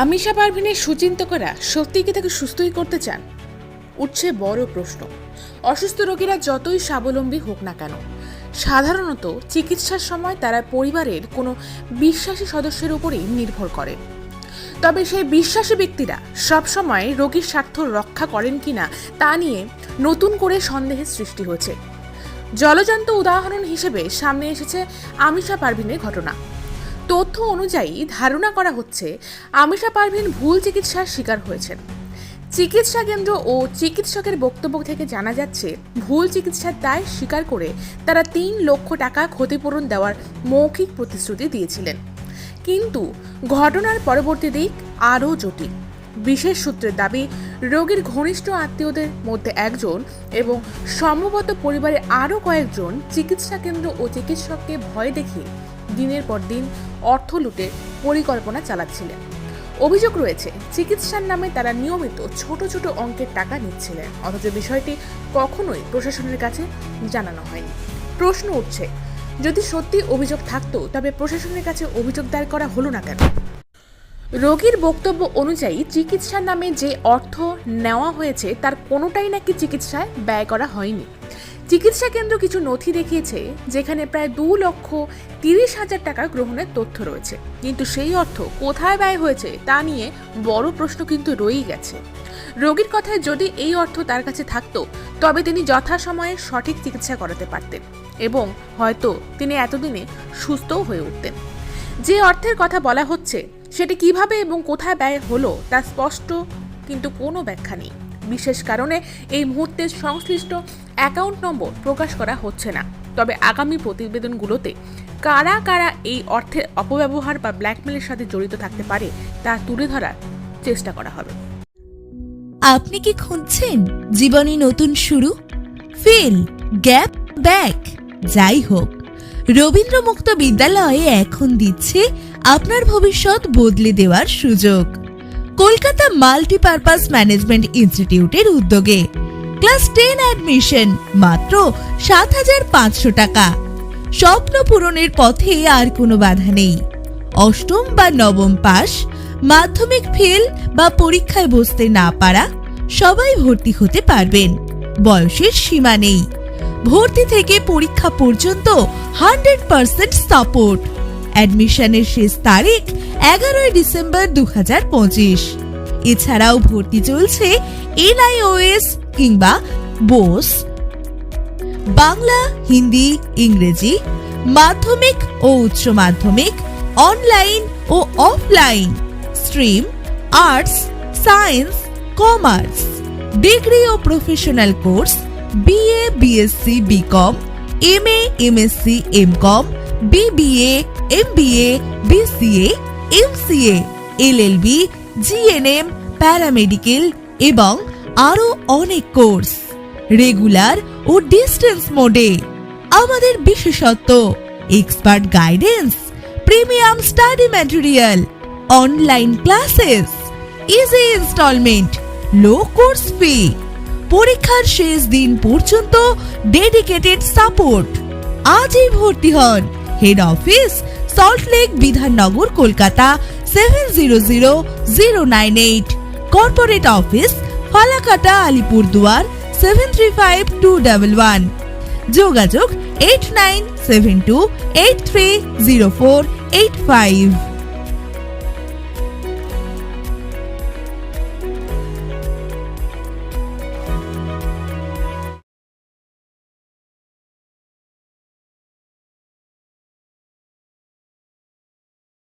আমিশা পারভিনের সুচিন্তকরা সত্যিই কি তাকে সুস্থই করতে চান? উঠছে বড় প্রশ্ন। অসুস্থ রোগীরা যতই স্বাবলম্বী হোক না কেন, সাধারণত চিকিৎসার সময় তারা পরিবারের কোনো বিশ্বাসী সদস্যের উপরেই নির্ভর করে। তবে সেই বিশ্বাসী ব্যক্তিরা সবসময় রোগীর স্বার্থ রক্ষা করেন কিনা তা নিয়ে নতুন করে সন্দেহের সৃষ্টি হয়েছে। জলজান্ত উদাহরণ হিসেবে সামনে এসেছে আমিশা পারভিনের ঘটনা। তথ্য অনুযায়ী ধারণা করা হচ্ছে আমিশা পারভিন ভুল চিকিৎসার শিকার হয়েছেন। চিকিৎসা কেন্দ্র ও চিকিৎসকের বক্তব্য থেকে জানা যাচ্ছে, ভুল চিকিৎসার দায় স্বীকার করে তারা ৩ লক্ষ টাকা ক্ষতিপূরণ দেওয়ার মৌখিক প্রতিশ্রুতি দিয়েছিলেন। কিন্তু ঘটনার পরবর্তী দিক আরও জটিল। বিশেষ সূত্রের দাবি, রোগীর ঘনিষ্ঠ আত্মীয়দের মধ্যে একজন এবং সম্ভবত পরিবারের আরও কয়েকজন চিকিৎসা কেন্দ্র ও চিকিৎসককে ভয় দেখিয়ে দিনের পর দিন অর্থ লুটের পরিকল্পনা চালাচ্ছিলেন। অভিযোগ রয়েছে, চিকিৎসার নামে তারা নিয়মিত ছোট ছোট অঙ্কের টাকা নিচ্ছিলেন, অথচ বিষয়টি কখনোই প্রশাসনের কাছে জানানো হয়নি। প্রশ্ন উঠছে, যদি সত্যি অভিযোগ থাকতো তবে প্রশাসনের কাছে অভিযোগ দায়ের করা হলো না কেন? রোগীর বক্তব্য অনুযায়ী চিকিৎসার নামে যে অর্থ নেওয়া হয়েছে তার কোনোটাই নাকি চিকিৎসায় ব্যয় করা হয়নি। চিকিৎসা কেন্দ্র কিছু নথি দেখিয়েছে যেখানে প্রায় 2,30,000 টাকা গ্রহণের তথ্য রয়েছে, কিন্তু সেই অর্থ কোথায় ব্যয় হয়েছে তা নিয়ে বড় প্রশ্ন কিন্তু রয়েই গেছে। রোগীর কথায় যদি এই অর্থ তার কাছে থাকতো তবে তিনি যথাসময়ে সঠিক চিকিৎসা করাতে পারতেন এবং হয়তো তিনি এতদিনে সুস্থও হয়ে উঠতেন। যে অর্থের কথা বলা হচ্ছে সেটি কিভাবে এবং কোথায় ব্যয় হলো তা স্পষ্ট, কিন্তু কোনো ব্যাখ্যা নেই। বিশেষ কারণে এই মুহূর্তে সংশ্লিষ্ট অ্যাকাউন্ট নম্বর প্রকাশ করা হচ্ছে না। তবে আগামী প্রতিবেদনগুলোতে কারা কারা এই অর্থের অপব্যবহার বা ব্ল্যাকমেলের সাথে জড়িত থাকতে পারে তা তুলে ধরার চেষ্টা করা হবে। আপনি কি খুঁজছেন জীবনে নতুন শুরু, ফেল, গ্যাপ, ব্যাক? যাই হোক, রবীন্দ্র মুক্ত বিদ্যালয়ে এখন দিচ্ছে আপনার ভবিষ্যৎ বদলে দেওয়ার সুযোগ। কলকাতা মাল্টিপারপাস ম্যানেজমেন্ট ইনস্টিটিউটের উদ্যোগে ক্লাস 10 অ্যাডমিশন মাত্র 7,500 টাকা। স্বপ্ন পূরণের পথে আর কোনো বাধা নেই। অষ্টম বা নবম পাস, মাধ্যমিক ফেল বা পরীক্ষায় বসতে না পারা সবাই ভর্তি হতে পারবেন। বয়সের সীমা নেই। ভর্তি থেকে পরীক্ষা পর্যন্ত 100% সাপোর্ট। অ্যাডমিশনের শেষ তারিখ 11 ডিসেম্বর 2025। এছাড়াও ভর্তি চলছে NIOS কিংবা বোস, বাংলা, হিন্দি, ইংরেজি, মাধ্যমিক ও উচ্চ মাধ্যমিক, অনলাইন ও offline, stream, arts, science, commerce, degree ও professional course, BA, BSc, BCom, MA, MSc, MCom, BBA, MBA, BCA, MCA, LLB, GNM, paramedical এবং আরো অনেক কোর্স, রেগুলার ও ডিস্টেন্স মোডে। আমাদের বিশেষত্ব expert guidance, premium study material, online classes, easy instalment, low course fee, পরীক্ষার শেষ দিন পর্যন্ত ডেডিকেটেড সাপোর্ট। আজই ভর্তি হন। Head office Salt Lake, Bidhannagar, Kolkata 700098। Corporate office Falakata, Alipurduar 735211। যোগাযোগ 8972830485।